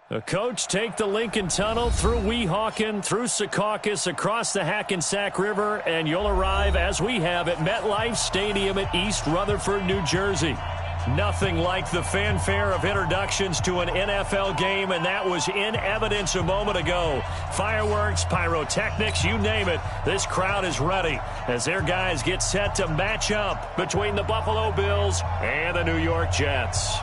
The coach take the Lincoln Tunnel through Weehawken, through Secaucus, across the Hackensack River, and you'll arrive, as we have, at MetLife Stadium at East Rutherford, New Jersey. Nothing like the fanfare of introductions to an NFL game, and that was in evidence a moment ago. Fireworks, pyrotechnics, you name it. This crowd is ready as their guys get set to match up between the Buffalo Bills and the New York Jets.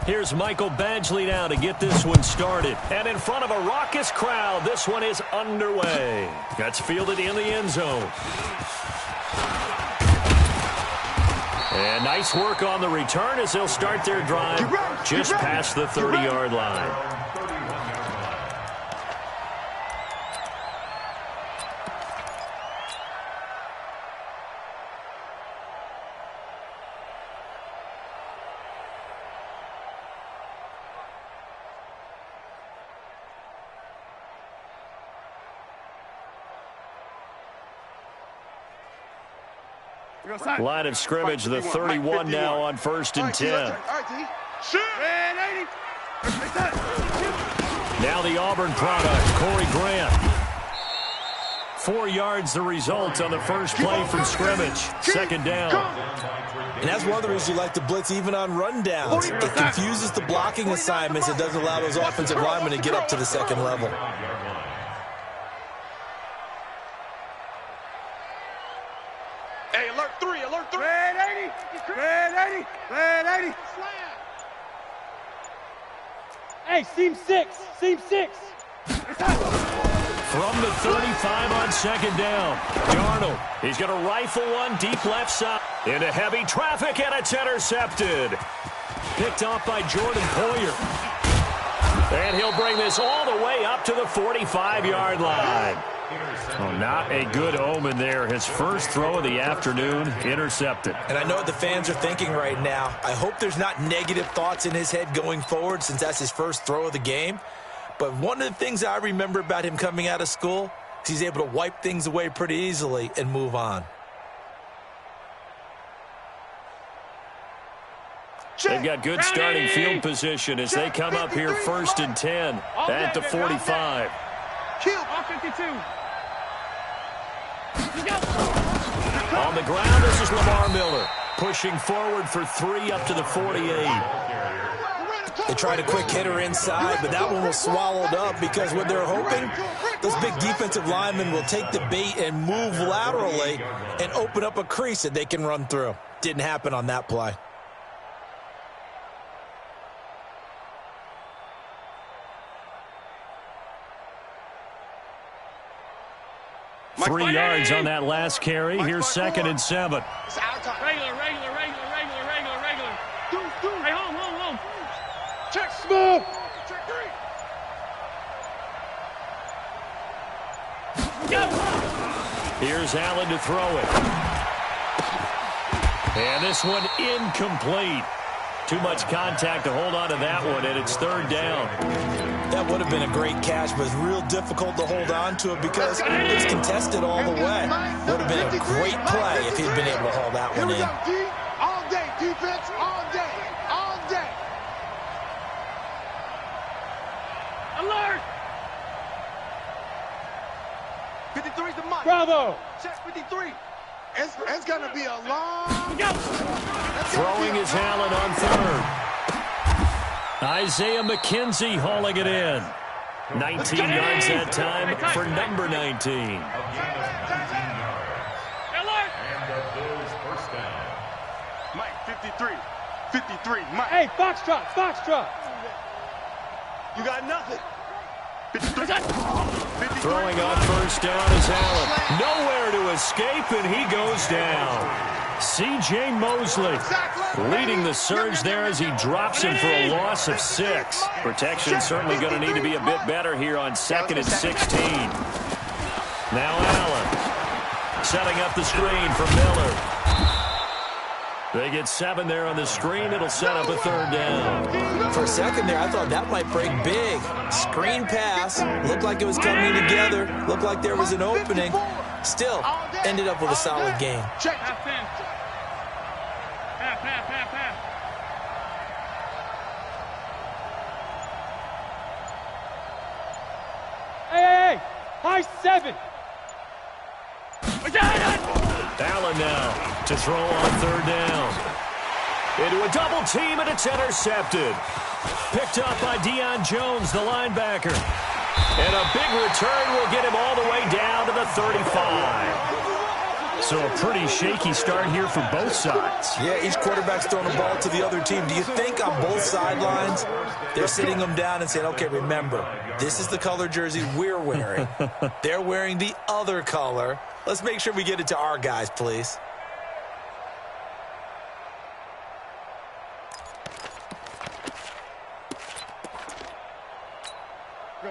Here's Michael Badgley now to get this one started. And in front of a raucous crowd, this one is underway. That's fielded in the end zone. And nice work on the return as they'll start their drive just past the 30-yard line. Line of scrimmage, the 31 now on 1st and 10. Now the Auburn product, Corey Grant. 4 yards the result on the first play from scrimmage. 2nd down. And that's one of the reasons you like to blitz even on rundowns. It confuses the blocking assignments. It doesn't allow those offensive linemen to get up to the second level. Hey, seam 6. Seam 6. From the 35 on 2nd down. Darnold, he's going to rifle one deep left side. Into heavy traffic, and it's intercepted. Picked off by Jordan Poyer. And he'll bring this all the way up to the 45-yard line. Oh, not a good omen there. His first throw of the afternoon, intercepted. And I know what the fans are thinking right now. I hope there's not negative thoughts in his head going forward since that's his first throw of the game. But one of the things I remember about him coming out of school is he's able to wipe things away pretty easily and move on. They've got good starting field position as they come up here 1st and 10 at the 45. All 52. On the ground, this is Lamar Miller. Pushing forward for 3 up to the 48. They tried a quick hitter inside, but that one was swallowed up because what they're hoping, those big defensive linemen will take the bait and move laterally and open up a crease that they can run through. Didn't happen on that play. Three yards on that last carry. Here's 2nd and 7. Regular. Hey, home. Check smooth. Check 3. Go. Here's Allen to throw it. And this one incomplete. Too much contact to hold on to that one, and it's 3rd down. That would have been a great catch, but it's real difficult to hold on to it because it's contested all the way. Would have been a great play if he'd been able to haul that one in. All day, defense, all day. Alert. 53's the mark. Bravo. Check 53. It's going to be a long... Throwing is Allen on 3rd. Isaiah McKenzie hauling it in. 19 yards that time for number 19. Alert. Mike, 53, Mike. Hey, Foxtrot. You got nothing. 53. Throwing on 1st down is Allen. Nowhere to escape, and he goes down. C.J. Mosley leading the surge there as he drops him for a loss of 6. Protection certainly going to need to be a bit better here on 2nd and 16. Now Allen setting up the screen for Miller. They get 7 there on the screen. It'll set up a 3rd down. For a second there, I thought that might break big. Screen pass. Looked like it was coming together. Looked like there was an opening. Still, ended up with a solid game. Hey, high 7. Allen now to throw on 3rd down. Into a double team, and it's intercepted. Picked up by Deion Jones, the linebacker. And a big return will get him all the way down to the 35. So a pretty shaky start here for both sides. Yeah, each quarterback's throwing a ball to the other team. Do you think on both sidelines they're sitting them down and saying, okay, remember, this is the color jersey we're wearing. They're wearing the other color. Let's make sure we get it to our guys, please.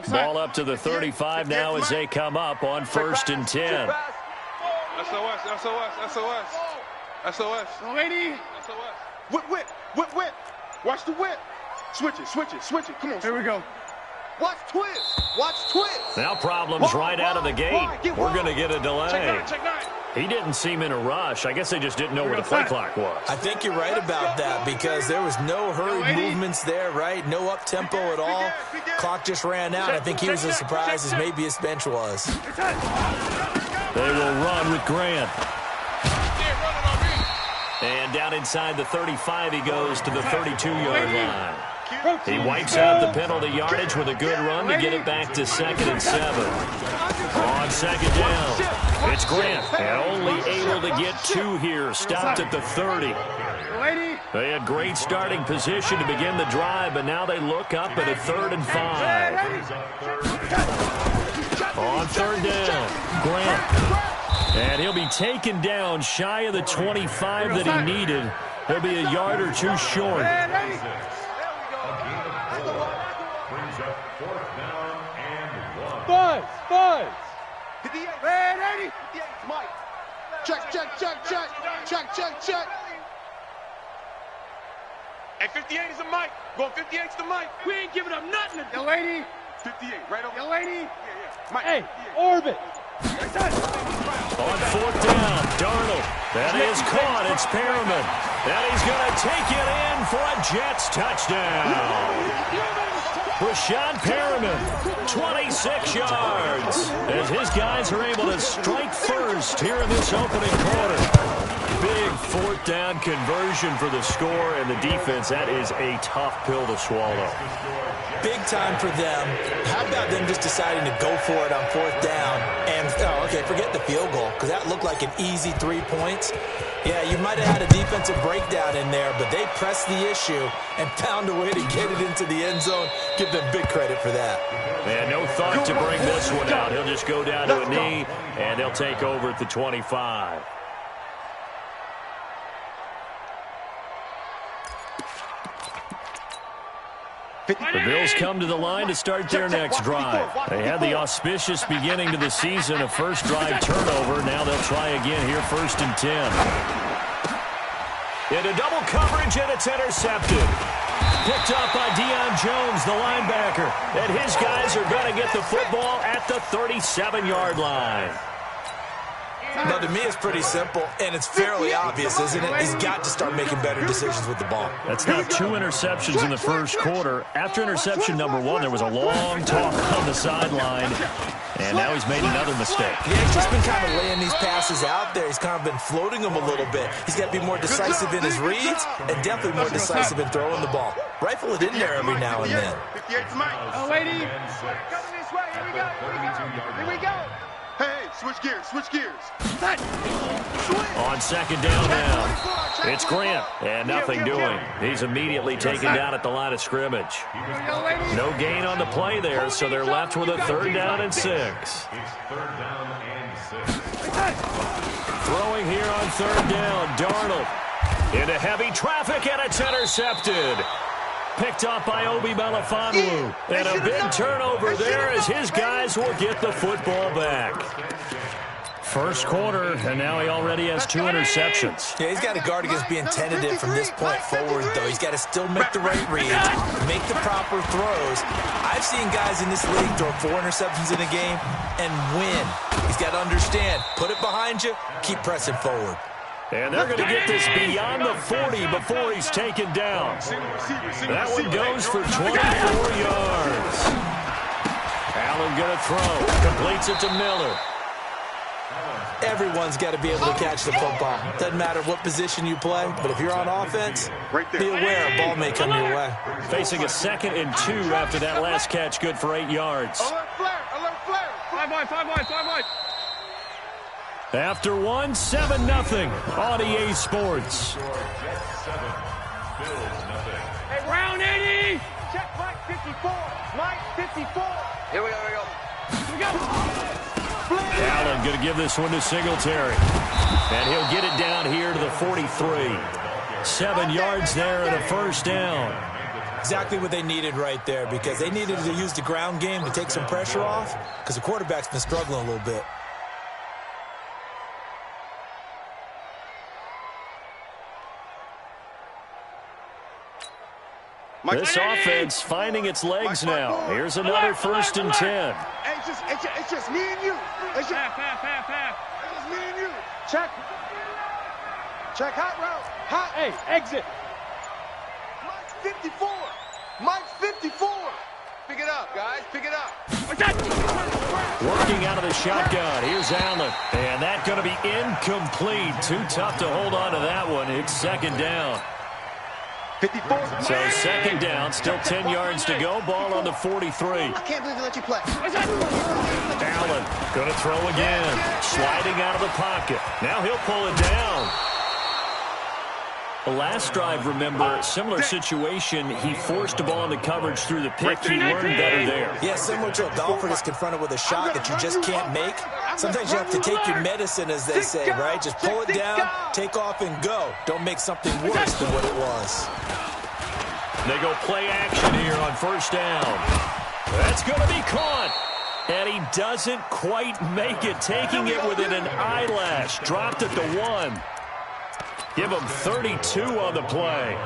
Ball up to the 35 now as they come up on 1st and 10. SOS, SOS, SOS. SOS. Lady. SOS. Whip. Watch the whip. Switch it. Come on. Here we go. Watch twist. Now problems right out of the gate. We're going to get a delay. Check 9. He didn't seem in a rush. I guess they just didn't know where the play clock was. I think you're right about that because there was no hurried movements there, right? No up-tempo at all. Clock just ran out. I think he was as surprised as maybe his bench was. They will run with Grant. And down inside the 35, he goes to the 32-yard line. He wipes out the penalty yardage with a good run to get it back to 2nd and 7. On 2nd down, it's Grant. And only able to get 2 here. Stopped at the 30. They had great starting position to begin the drive, but now they look up at a 3rd and 5. On 3rd down, Grant. And he'll be taken down shy of the 25 that he needed. He'll be a yard or 2 short. Buzz. 58. Ready? 58. Mike. Check. Hey, 58 is the mic. Going 58's the mic. We ain't giving up nothing. Yo, lady. 58, right over. Yo, lady. Yeah. Mike. Hey, orbit. On 4th down, Darnold. That is caught. It's Perriman. And he's going to take it in for a Jets touchdown. Rashad Perriman, 26 yards. As his guys are able to strike first here in this opening quarter. Big 4th down conversion for the score, and the defense, that is a tough pill to swallow. Big time for them. How about them just deciding to go for it on 4th down? And, forget the field goal, because that looked like an easy 3 points. Yeah, you might have had a defensive breakdown in there, but they pressed the issue and found a way to get it into the end zone. Give them big credit for that. And no thought to bring this one out. He'll just go down to a knee, and they'll take over at the 25. The Bills come to the line to start their next drive. They had the auspicious beginning to the season, a first drive turnover. Now they'll try again here, 1st and 10. Into double coverage, and it's intercepted. Picked up by Deion Jones, the linebacker. And his guys are going to get the football at the 37-yard line. Now, to me, it's pretty simple, and it's fairly obvious, isn't it? He's got to start making better decisions with the ball. That's now 2 interceptions in the first quarter. After interception number 1, there was a long talk on the sideline, and now he's made another mistake. Yeah, he's just been kind of laying these passes out there. He's kind of been floating them a little bit. He's got to be more decisive in his reads and definitely more decisive in throwing the ball. Rifle it in there every now and then. 58's Mike. Oh, lady. Coming this way. Here we go. Hey, switch gears, switch gears. On second down now, it's Grant, and nothing doing. He's immediately taken down at the line of scrimmage. No gain on the play there, so they're left with a 3rd down and 6. Throwing here on 3rd down, Darnold into heavy traffic, and it's intercepted. Picked up by Obi Melifonwu. And a big turnover there as his guys will get the football back. First quarter, and now he already has 2 interceptions. Yeah, he's got to guard against being tentative from this point forward, though. He's got to still make the right reads, make the proper throws. I've seen guys in this league throw 4 interceptions in a game and win. He's got to understand, put it behind you, keep pressing forward. And they're going to get this beyond the 40 before he's taken down. That one goes for 24 yards. Allen going to throw. Completes it to Miller. Everyone's got to be able to catch the football. Doesn't matter what position you play, but if you're on offense, be aware a ball may come your way. Facing a 2nd and 2 after that last catch, good for 8 yards. Alert flare, alert flare. 5 wide. After 1, 7-0 on EA Sports. Hey, round 80. Check Mike 54. Mike 54. Here we go. Here we go. Allen going to give this one to Singletary. And he'll get it down here to the 43. 7 yards there and a 1st down. Exactly what they needed right there, because they needed to use the ground game to take some pressure off, because the quarterback's been struggling a little bit. This offense finding its legs now. Here's another 1st and 10. Hey, it's just me and you. It's just me and you. Check. Check hot route. Hot. Hey, exit. Mike 54. Mike 54. Pick it up, guys. Pick it up. Working out of the shotgun. Here's Allen. And that's going to be incomplete. Too tough to hold on to that one. It's 2nd down. 54. So 2nd down, still 10 yards to go. Ball on the 43. I can't believe they let you play. Allen going to throw again. Sliding out of the pocket. Now he'll pull it down. The last drive, remember, similar situation. He forced the ball into coverage through the pick. He learned better there. Yeah, similar to a golfer that's confronted with a shot that you just can't make. Sometimes you have to take your medicine, as they say, right? Just pull it down, take off, and go. Don't make something worse than what it was. They go play action here on 1st down. That's going to be caught. And he doesn't quite make it, taking it within an eyelash. Dropped it to 1. Give him 32 on the play.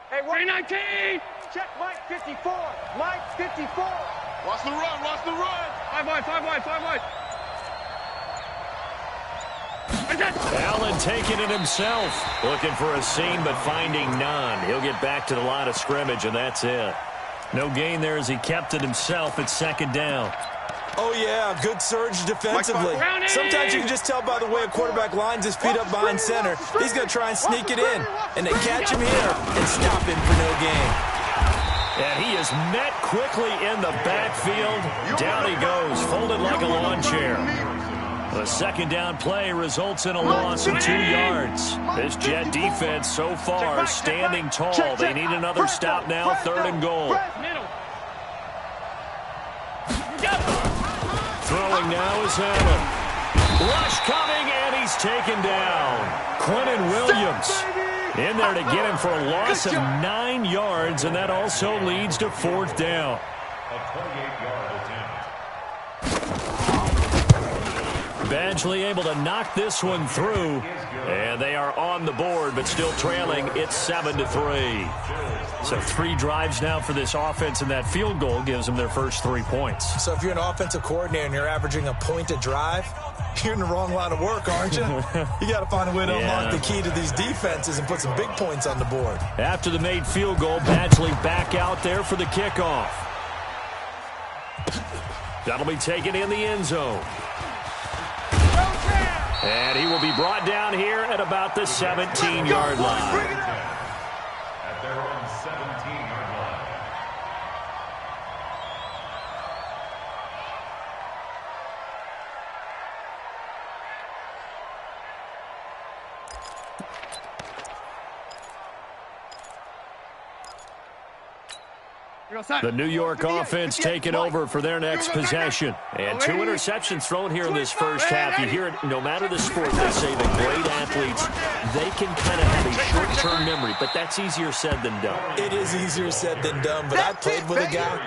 Hey, 19. Check Mike 54. Mike 54. Watch the run, watch the run. 5 wide. Allen taking it himself. Looking for a seam, but finding none. He'll get back to the line of scrimmage, and that's it. No gain there as he kept it himself at 2nd down. Oh, yeah, good surge defensively. Sometimes you can just tell by the way a quarterback lines his feet up behind center. He's going to try and sneak it in, and they catch him here and stop him for no gain. And he is met quickly in the backfield. Down he goes, folded like a lawn chair. The 2nd down play results in a loss of 2 yards. This Jet defense so far standing tall. They need another stop now, 3rd and goal. Throwing now is Allen. Rush coming, and he's taken down. Quentin Williams in there to get him for a loss of 9 yards, and that also leads to 4th down. Badgley able to knock this one through, and they are on the board, but still trailing. It's 7-3. So 3 drives now for this offense, and that field goal gives them their first 3 points. So if you're an offensive coordinator and you're averaging a point a drive, you're in the wrong line of work, aren't you? You got to find a way to unlock the key to these defenses and put some big points on the board. After the made field goal, Badgley back out there for the kickoff. That'll be taken in the end zone. And he will be brought down here at about the 17-yard line. At their own 17-yard line. The New York offense taking over for their next possession. And 2 interceptions thrown here in this first half. You hear it, no matter the sport, they say that great athletes, they can kind of have a short-term memory, but that's easier said than done. It is easier said than done, but I played with a guy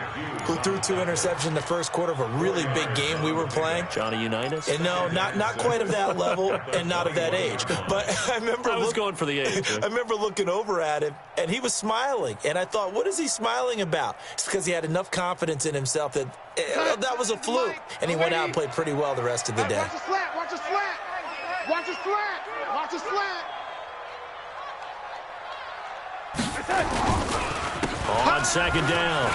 who threw 2 interceptions in the first quarter of a really big game we were playing. Johnny Unitas? And no, not quite of that level and not of that age. But I was going for the age. I remember looking over at him, and he was smiling. And I thought, what is he smiling about? It's because he had enough confidence in himself that that was a fluke. And he went out and played pretty well the rest of the day. Watch the slant. Watch the slant. Watch the slant. Watch the slant. On second down,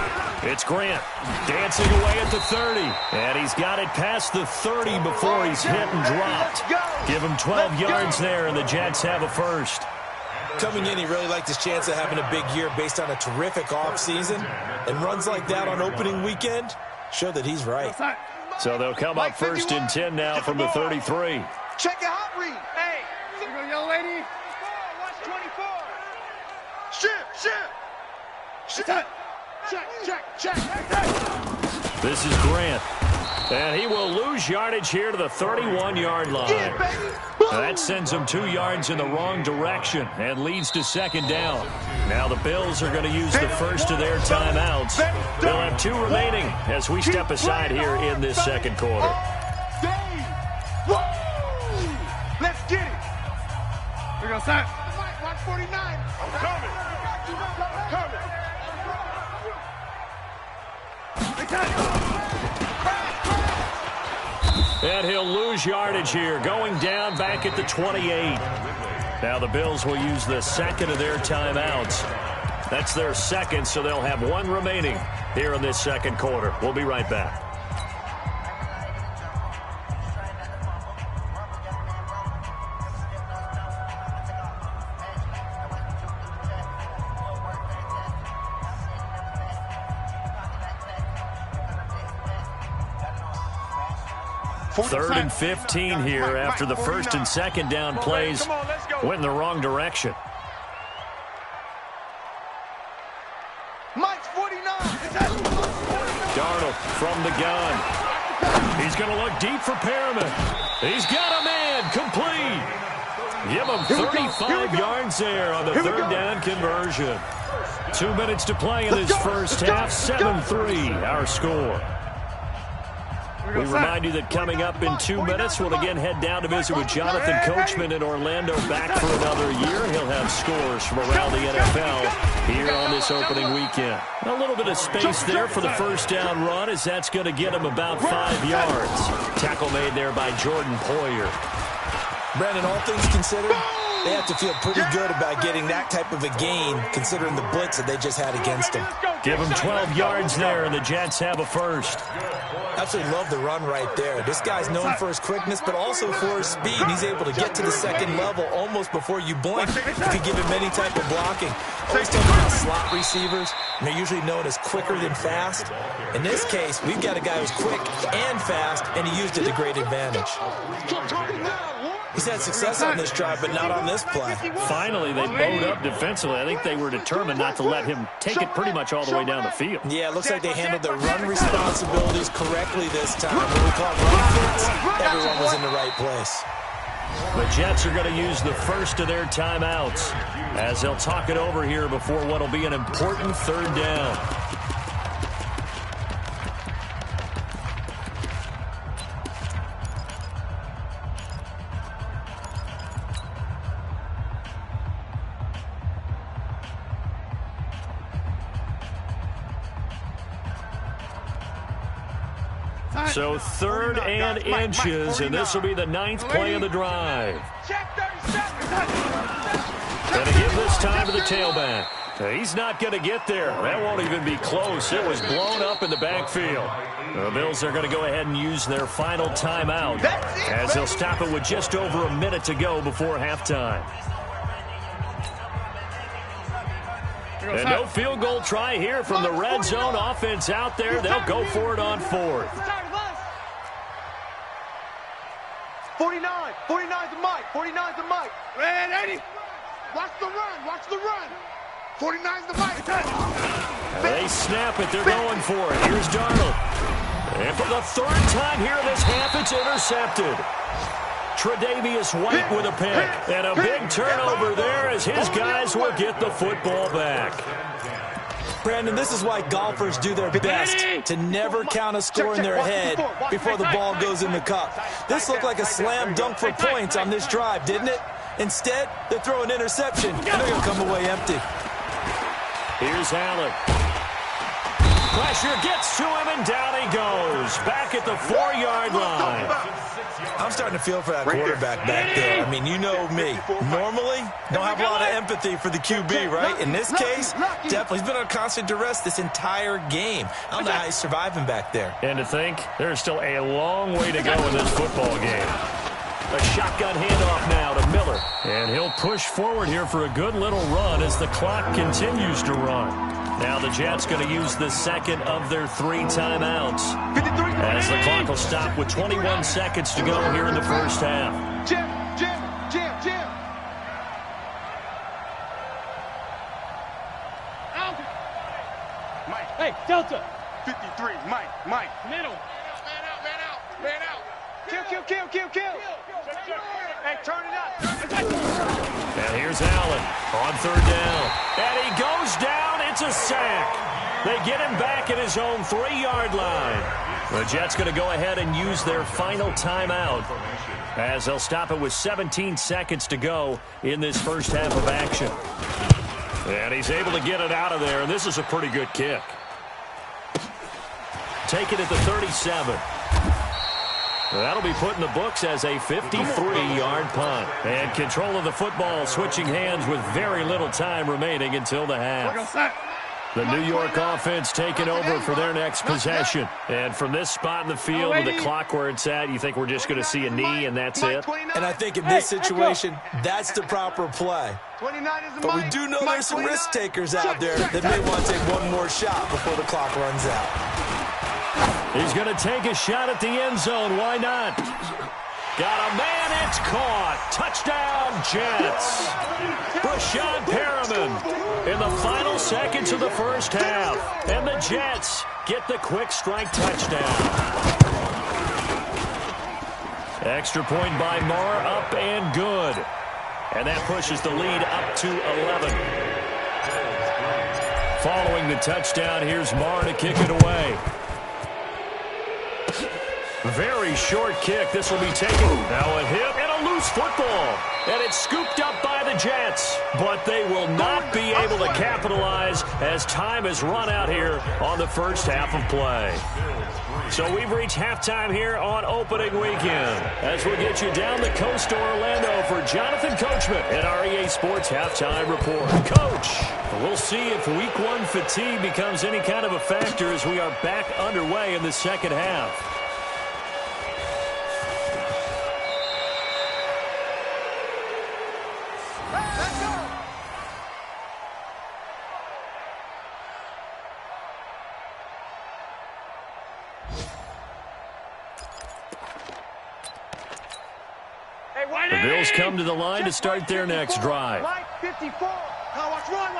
it's Grant dancing away at the 30. And he's got it past the 30 before he's hit and dropped. Give him 12 yards there, and the Jets have a first. Coming in, he really liked his chance of having a big year based on a terrific offseason. And runs like that on opening weekend show that he's right. So they'll come up first and 10 now from the 33. Check your hot read. Hey, here you go, young lady. Watch 24. Shift. Check. This is Grant. And he will lose yardage here to the 31-yard line. That sends him 2 yards in the wrong direction and leads to second down. Now the Bills are going to use the first of their timeouts. They'll have 2 remaining as we step aside here in this second quarter. Let's get it. We're going to start. Watch 49. I'm coming. And he'll lose yardage here, going down back at the 28. Now the Bills will use the second of their timeouts. That's their second, so they'll have 1 remaining here in this second quarter. We'll be right back. Third and 15 here after the first and second down plays went in the wrong direction. Mike's 49. Darnold from the gun. He's going to look deep for Perriman. He's got a man complete. Give him 35 yards there on the third down conversion. 2 minutes to play in this first half. 7-3 our score. We remind you that coming up in 2 minutes, we'll again head down to visit with Jonathan Coachman in Orlando, back for another year. He'll have scores from around the NFL here on this opening weekend. A little bit of space there for the first down run, as that's going to get him about 5 yards. Tackle made there by Jordan Poyer. Brandon, all things considered, they have to feel pretty good about getting that type of a gain, considering the blitz that they just had against them. Give him 12 yards there, and the Jets have a first. Absolutely love the run right there. This guy's known for his quickness, but also for his speed. He's able to get to the second level almost before you blink if you give him any type of blocking. Always talk about slot receivers, and they're usually known as quicker than fast. In this case, we've got a guy who's quick and fast, and he used it to great advantage. He's had success on this drive, but not on this play. Finally, they bowed up defensively. I think they were determined not to let him take it pretty much all the way down the field. Yeah, it looks like they handled their run responsibilities correctly this time. When we call run fits, everyone was in the right place. The Jets are going to use the first of their timeouts as they'll talk it over here before what will be an important third down. So 3rd and inches, and this will be the 9th play of the drive. Going to give this time to the tailback. He's not going to get there. That won't even be close. It was blown up in the backfield. The Bills are going to go ahead and use their final timeout as they'll stop it with just over a minute to go before halftime. And no field goal try here from the red zone offense out there. They'll go for it on fourth. 49. 49's the mic. 49's the mic. Red 80. Watch the run. Watch the run. 49's the mic. They snap it. They're going for it. Here's Darnold. And for the third time here this half, it's intercepted. Tre'Davious White with a pick. And a big turnover there as his guys will get the football back. Brandon, this is why golfers do their best to never count a score in their head before the ball goes in the cup. This looked like a slam dunk for points on this drive, didn't it? Instead, they throw an interception, and they're going to come away empty. Here's Allen. Pressure gets to him, and down he goes. Back at the 4-yard line. I'm starting to feel for that quarterback back there. I mean, you know me. Normally, don't have a lot of empathy for the QB, right? In this case, definitely. He's been on constant duress this entire game. I don't know how he's surviving back there. And to think, there's still a long way to go in this football game. A shotgun handoff now to Miller. And he'll push forward here for a good little run as the clock continues to run. Now the Jets going to use the second of their 3 timeouts. As the clock will stop with 21 seconds to go here in the first half. Jim. Mike. Hey, Delta. 53. Mike. Middle. Man out. Kill. Hey, turn it up. And here's Allen on 3rd down. And he goes down. It's a sack. They get him back at his own 3-yard line. The Jets going to go ahead and use their final timeout as they'll stop it with 17 seconds to go in this first half of action. And he's able to get it out of there, and this is a pretty good kick. Take it at the 37. That'll be put in the books as a 53-yard punt. And control of the football switching hands with very little time remaining until the half. The New York offense taking over for their next possession. And from this spot in the field with the clock where it's at, you think we're just going to see a knee and that's it? And I think in this situation, that's the proper play. But we do know there's some risk takers out there that may want to take one more shot before the clock runs out. He's going to take a shot at the end zone. Why not? Got a man. It's caught. Touchdown, Jets. Brashad Perriman in the final seconds of the first half. And the Jets get the quick strike touchdown. Extra point by Marr, up and good. And that pushes the lead up to 11. Following the touchdown, here's Marr to kick it away. Very short kick. This will be taken. Now a hit and a loose football. And it's scooped up by the Jets. But they will not be able to capitalize as time has run out here on the first half of play. So we've reached halftime here on opening weekend. As we'll get you down the coast to Orlando for Jonathan Coachman at our EA Sports Halftime Report. Coach, we'll see if Week 1 fatigue becomes any kind of a factor as we are back underway in the second half. The Bills come to the line to start their next drive. Mike 54. Now watch one.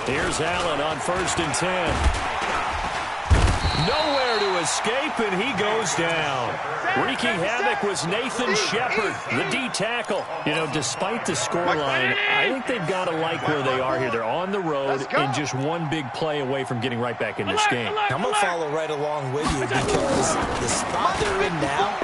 Here's Allen on 1st and 10. Nowhere to escape, and he goes down. Wreaking havoc was Nathan Shepard, the D tackle. You know, despite the scoreline, I think they've got to like where they are here. They're on the road and just one big play away from getting right back in this game. I'm going to follow right along with you because the spot they're in now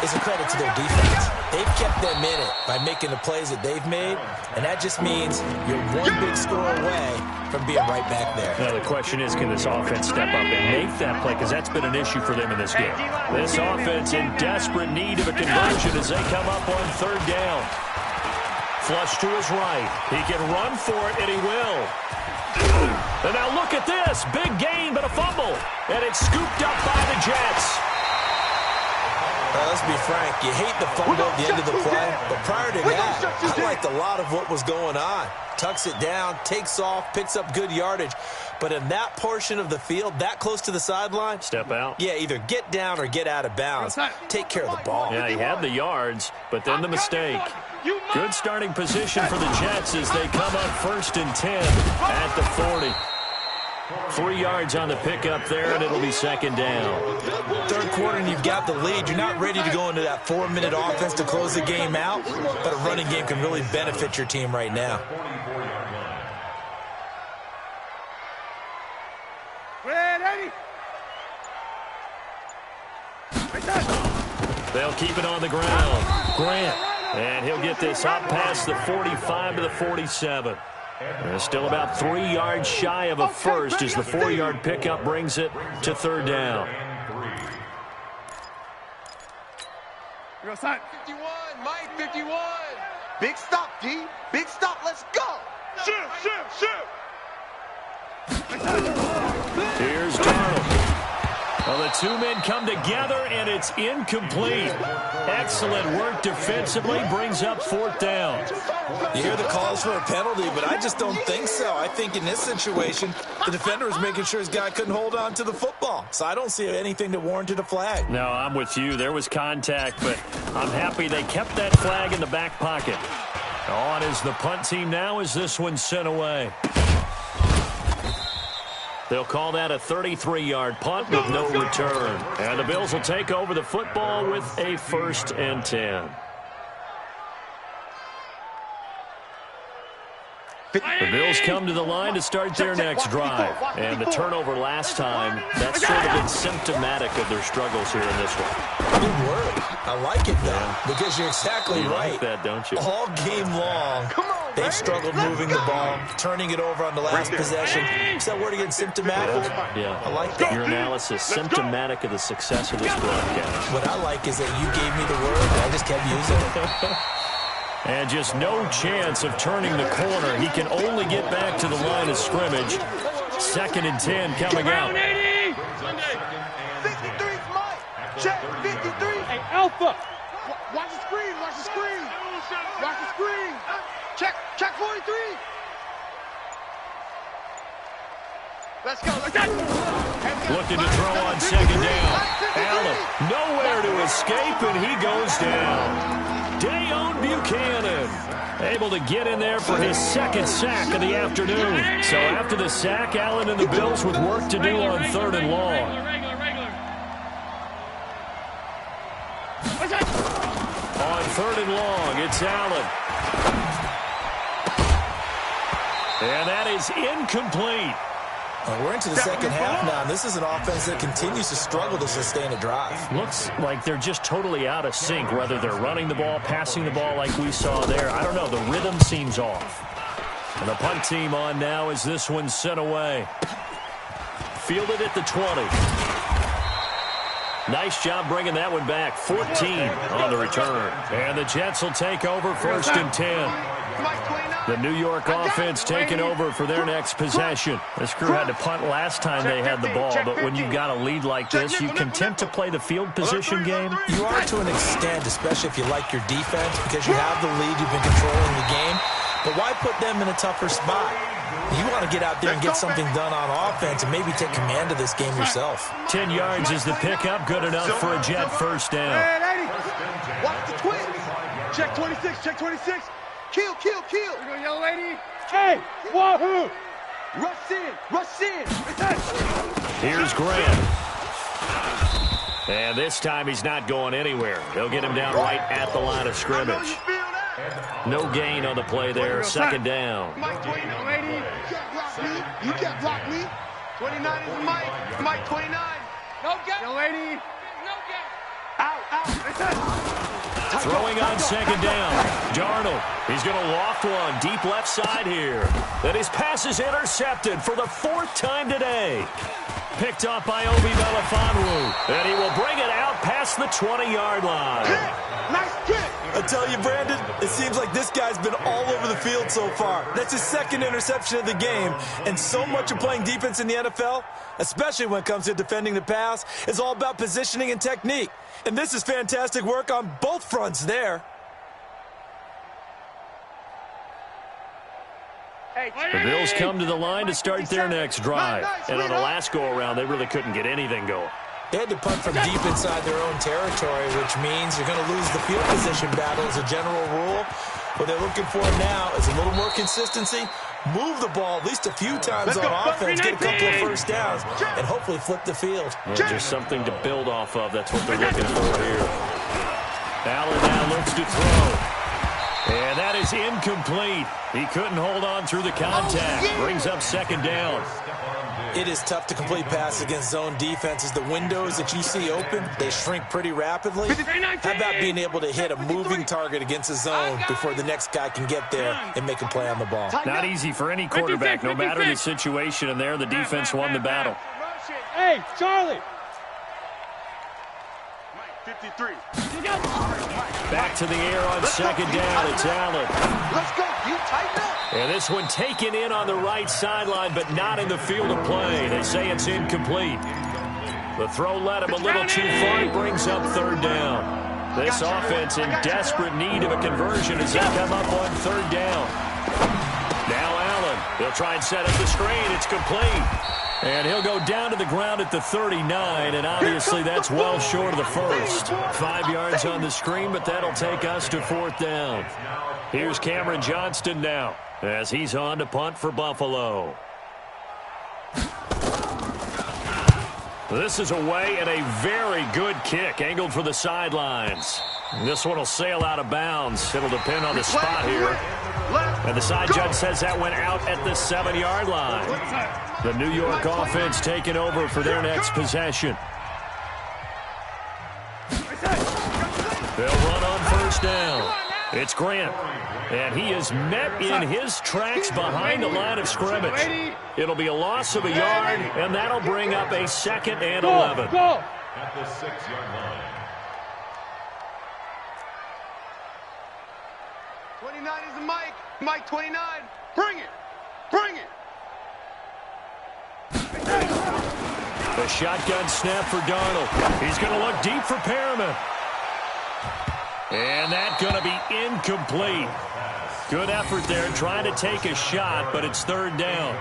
is a credit to their defense. They've kept them in it by making the plays that they've made, and that just means you're one big score away from being right back there. Now, the question is, can this offense step up and make that play? Because that's been an issue for them in this game. This offense in desperate need of a conversion as they come up on 3rd down. Flush to his right. He can run for it, and he will. And now look at this. Big gain, but a fumble. And it's scooped up by the Jets. Let's be frank. You hate the fumble at the end of the play, but prior to that, I liked a lot of what was going on. Tucks it down, takes off, picks up good yardage. But in that portion of the field, that close to the sideline, step out. Yeah, either get down or get out of bounds. Take care of the ball. Yeah, he had the yards, but then the mistake. Good starting position for the Jets as they come up 1st and 10 at the 40. 3 yards on the pickup there, and it'll be 2nd down. 3rd quarter, and you've got the lead. You're not ready to go into that 4-minute offense to close the game out, but a running game can really benefit your team right now. They'll keep it on the ground. Grant, and he'll get this up past the 45 to the 47. And still about 3 yards shy of a first as the 4-yard pickup brings it to 3rd down. 51, Mike, 51. Big stop, D. Big stop. Let's go. Shoot. Here's Darnold. Well, the 2 men come together, and it's incomplete. Excellent work defensively, brings up 4th down. You hear the calls for a penalty, but I just don't think so. I think in this situation, the defender was making sure his guy couldn't hold on to the football. So I don't see anything that warranted a flag. No, I'm with you. There was contact, but I'm happy they kept that flag in the back pocket. On is the punt team now as this one's sent away. They'll call that a 33-yard punt with no return. And the Bills will take over the football with a 1st and 10. The Bills come to the line to start their next drive. And the turnover last time, that's sort of been symptomatic of their struggles here in this one. Good word. I like it, though, because you're exactly right. Like that, don't you? All game long, they've struggled moving the ball, turning it over on the last possession. Is that word again, symptomatic? Yeah. I like that. Your analysis, symptomatic of the success of this broadcast. What I like is that you gave me the word, and I just kept using it. And just no chance of turning the corner. He can only get back to the line of scrimmage. 2nd and 10 coming out. 53's Mike. Check 53. Hey, Alpha. Watch the screen. Watch the screen. Watch the screen. Check 43. Let's go. Looking to throw on 2nd down. Allen nowhere to escape, and he goes down. Dayon Buchanan able to get in there for his 2nd sack of the afternoon. So after the sack, Allen and the Bills with work to do on 3rd and long. On 3rd and long, it's Allen. And that is incomplete. We're into the 2nd half now, and this is an offense that continues to struggle to sustain a drive. Looks like they're just totally out of sync, whether they're running the ball, passing the ball like we saw there. I don't know. The rhythm seems off. And the punt team on now as this one's sent away. Fielded at the 20. Nice job bringing that one back. 14 on the return. And the Jets will take over 1st and 10. The New York offense taking over for their next possession. This crew had to punt last time they had the ball, but when you've got a lead like this, you content to play the field position game? You are to an extent, especially if you like your defense, because you have the lead, you've been controlling the game. But why put them in a tougher spot? You want to get out there and get something done on offense and maybe take command of this game yourself. 10 yards is the pickup, good enough for a Jet 1st down. Watch the twist. Check 26, check 26. Kill. You go, young lady. Hey, wahoo! Rush in. Here's Grant. And this time he's not going anywhere. They'll get him down right at the line of scrimmage. No gain on the play there. 2nd down. Mike 29, lady. You can't block me. 29 is Mike. Mike 29. No gap. Young lady. No gap. Out. Throwing on 2nd down. Darnold. He's going to loft one deep left side here. Then his pass is intercepted for the 4th time today. Picked up by Obi Melifonwu. And he will bring it out past across the 20-yard line. Nice kick. I tell you, Brandon, it seems like this guy's been all over the field so far. That's his second interception of the game, and so much of playing defense in the NFL, especially when it comes to defending the pass, is all about positioning and technique. And this is fantastic work on both fronts there. The Bills come to the line to start their next drive. And on the last go-around, they really couldn't get anything going. They had to punt from deep inside their own territory, which means you're going to lose the field position battle as a general rule. What they're looking for now is a little more consistency, move the ball at least a few times on offense, get a couple of first downs, and hopefully flip the field. Yeah, just something to build off of. That's what they're looking for here. Allen now looks to throw. And that is incomplete. He couldn't hold on through the contact. Brings up second down. It is tough to complete passes against zone defenses. The windows that you see open, they shrink pretty rapidly. How about being able to hit a moving target against a zone before the next guy can get there and make a play on the ball? Not easy for any quarterback, no matter the situation. And there, the defense won the battle. Hey, Charlie. 53. Back to the air on second down. It's Allen. Let's go. You tighten up. And this one taken in on the right sideline, but not in the field of play. They say it's incomplete. The throw led him a little too far. It brings up third down. This offense in desperate need of a conversion as they come up on third down. Now Allen. He'll try and set up the screen. It's complete. And he'll go down to the ground at the 39, and obviously that's well short of the first. 5 yards on the screen, but that'll take us to fourth down. Here's Cameron Johnston now as he's on to punt for Buffalo. This is away and a very good kick, angled for the sidelines. This one will sail out of bounds. It'll depend on the spot here. And the side judge says that went out at the 7-yard line. The New York offense taking over for their next possession. They'll run on first down. It's Grant. And he is met in his tracks behind the line of scrimmage. It'll be a loss of a yard, and that'll bring up a 2nd and 11. At the 6-yard line. 29 is the Mike. Mike 29. Bring it. Bring it. The shotgun snap for Darnold. He's going to look deep for Perriman. And that's going to be incomplete. Good effort there trying to take a shot, but it's third down.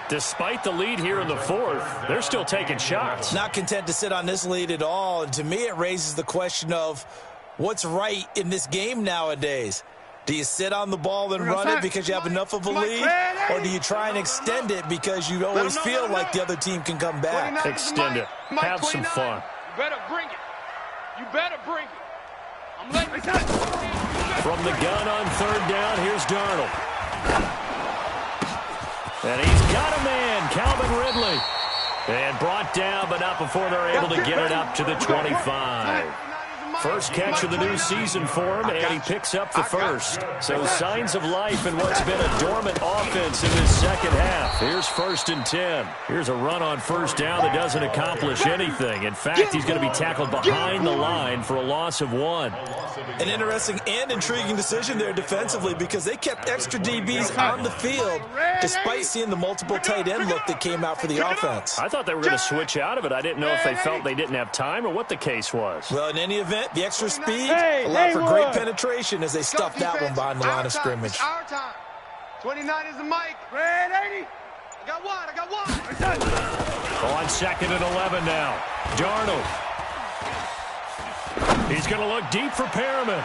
Despite the lead here in the fourth, they're still taking shots. Not content to sit on this lead at all, and to me it raises the question of what's right in this game nowadays. Do you sit on the ball and run it because you have enough of a lead? Or do you try and extend it because you always feel like the other team can come back? Extend it. Have some fun. You better bring it. You better bring it. I'm letting you touch. From the gun on third down, here's Darnold. And he's got a man, Calvin Ridley. And brought down, but not before they're able to get it up to the 25. First catch of the new season for him, and he picks up the first. So signs of life in what's been a dormant offense in this second half. Here's 1st and 10. Here's a run on first down that doesn't accomplish anything. In fact, he's going to be tackled behind the line for a loss of 1. An interesting and intriguing decision there defensively because they kept extra DBs on the field despite seeing the multiple tight end look that came out for the offense. I thought they were going to switch out of it. I didn't know if they felt they didn't have time or what the case was. Well, in any event, the extra speed allowed for great penetration as they stuffed that one behind the line of scrimmage. Our time. 29 is the Mike. Red 80. I got one. I got one. On 2nd and 11 now. Darnold. He's going to look deep for Perriman.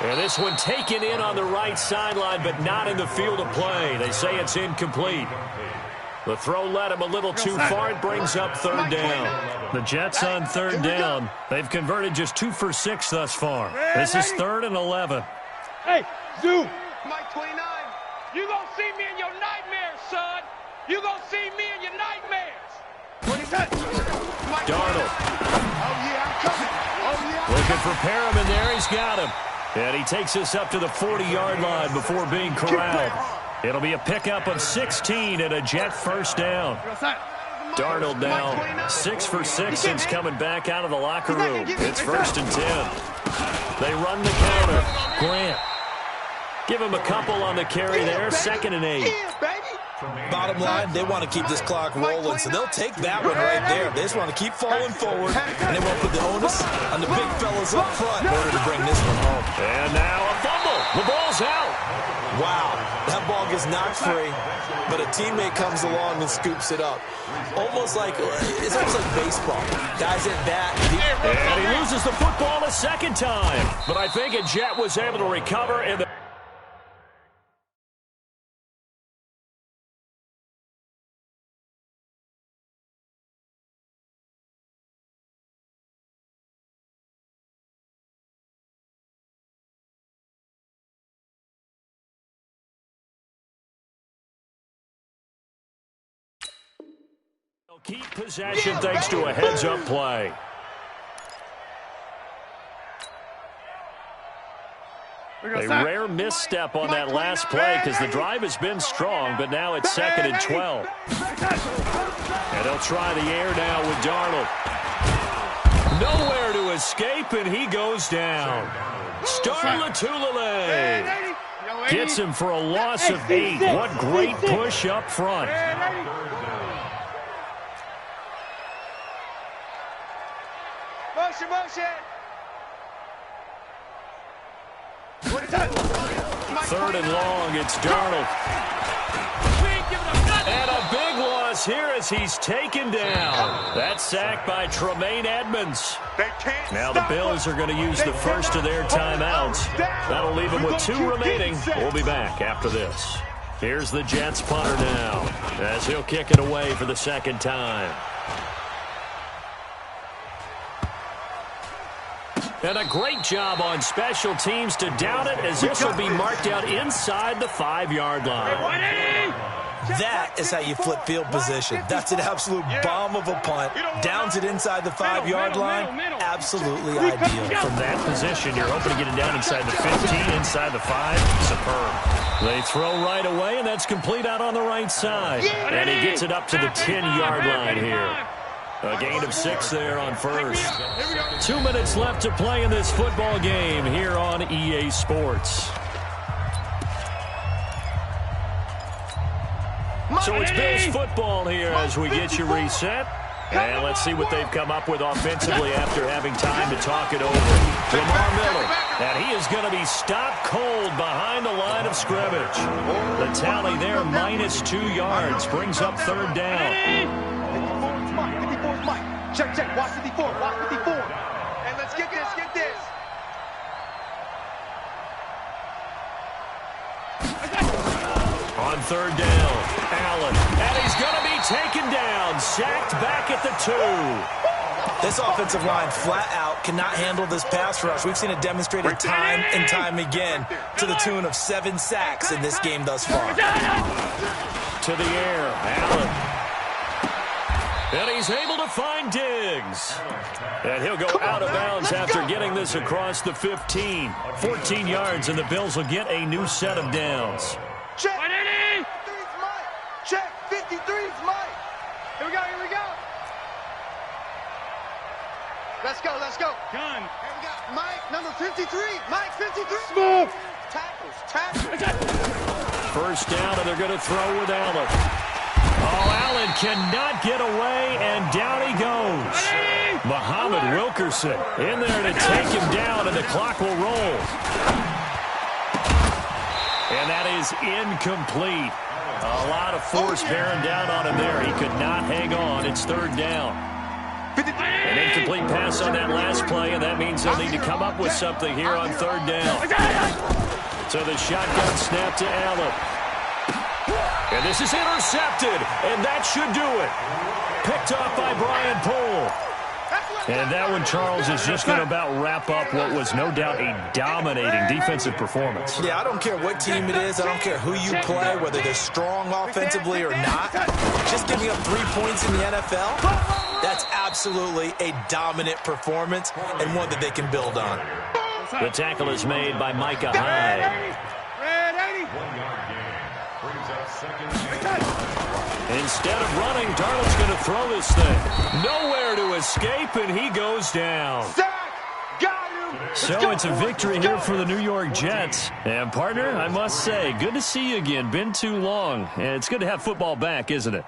And this one taken in on the right sideline, but not in the field of play. They say it's incomplete. The throw led him a little too far. It brings up third down. The Jets on third down. They've converted just 2 for 6 thus far. This is 3rd and 11. Hey, Zoom. Mike 29. You gonna see me in your nightmares, son. You gonna see me in your nightmares. 27. Darnold. Oh, yeah, I'm coming. Oh, yeah. Looking for Perriman there. He's got him. And he takes us up to the 40-yard line before being corralled. It'll be a pickup of 16 and a Jet first down. Darnold now 6 for 6 since coming back out of the locker room. It's 1st and 10. They run the counter. Grant. Give him a couple on the carry there. 2nd and 8. Bottom line, they want to keep this clock rolling, so they'll take that one right there. They just want to keep falling forward, and they won't put the onus on the big fellas up front in order to bring this one home. And now a fumble. The ball's out. Wow, that ball gets knocked free, but a teammate comes along and scoops it up. It's almost like baseball. Guys at bat. And he loses the football a second time. But I think a Jet was able to recover in the... Keep possession thanks to a heads-up play. A rare misstep on that last play because the drive has been strong, but now it's 2nd and 12. And they'll try the air now with Darnold. Nowhere to escape, and he goes down. Starlatulele gets him for a loss of 8. What great push up front. Motion. 3rd and long, it's Darnold. And a big loss here as he's taken down. That's sacked by Tremaine Edmonds. Now the Bills are going to use the first of their timeouts. That'll leave them with 2 remaining. We'll be back after this. Here's the Jets punter now as he'll kick it away for the 2nd time. And a great job on special teams to down it as this will be marked out inside the 5-yard line. That is how you flip field position. That's an absolute bomb of a punt. Downs it inside the 5-yard line. Absolutely ideal. From that position, you're hoping to get it down inside the 15, inside the 5. Superb. They throw right away, and that's complete out on the right side. And he gets it up to the 10-yard line here. A gain of 6 there on first. 2 minutes left to play in this football game here on EA Sports. So it's Bills football here as we get you reset. And let's see what they've come up with offensively after having time to talk it over. Lamar Miller, and he is going to be stopped cold behind the line of scrimmage. The tally there, minus 2 yards, brings up 3rd down. 54's Mike. Check. Watch 54. And let's get this. On 3rd down, Allen. And he's going to be taken down. Sacked back at the 2. This offensive line flat out cannot handle this pass rush. We've seen it demonstrated time and time again to the tune of 7 sacks in this game thus far. To the air, Allen. And he's able to find Diggs. And he'll go out of bounds after getting this across the 15. 14 yards, and the Bills will get a new set of downs. Check. 53's Mike. Check. 53's Mike. Here we go. Let's go. Gun. Here we go. Mike, number 53. Mike, 53. Smooth. Tackles. 1st down, and they're going to throw with Allen. Oh, Allen cannot get away, and down he goes. Muhammad Wilkerson in there to take him down, and the clock will roll. And that is incomplete. A lot of force bearing down on him there. He could not hang on. It's 3rd down. An incomplete pass on that last play, and that means they'll need to come up with something here on 3rd down. So the shotgun snap to Allen. And this is intercepted, and that should do it. Picked off by Brian Poole. And that one, Charles, is just going to about wrap up what was no doubt a dominating defensive performance. Yeah, I don't care what team it is. I don't care who you play, whether they're strong offensively or not. Just giving up 3 points in the NFL, that's absolutely a dominant performance and one that they can build on. The tackle is made by Micah Hyde. Brings up second. Instead of running, Darnold's going to throw this thing. Nowhere to escape, and he goes down. So it's a victory here for the New York Jets. And, partner, I must say, good to see you again. Been too long. And it's good to have football back, isn't it?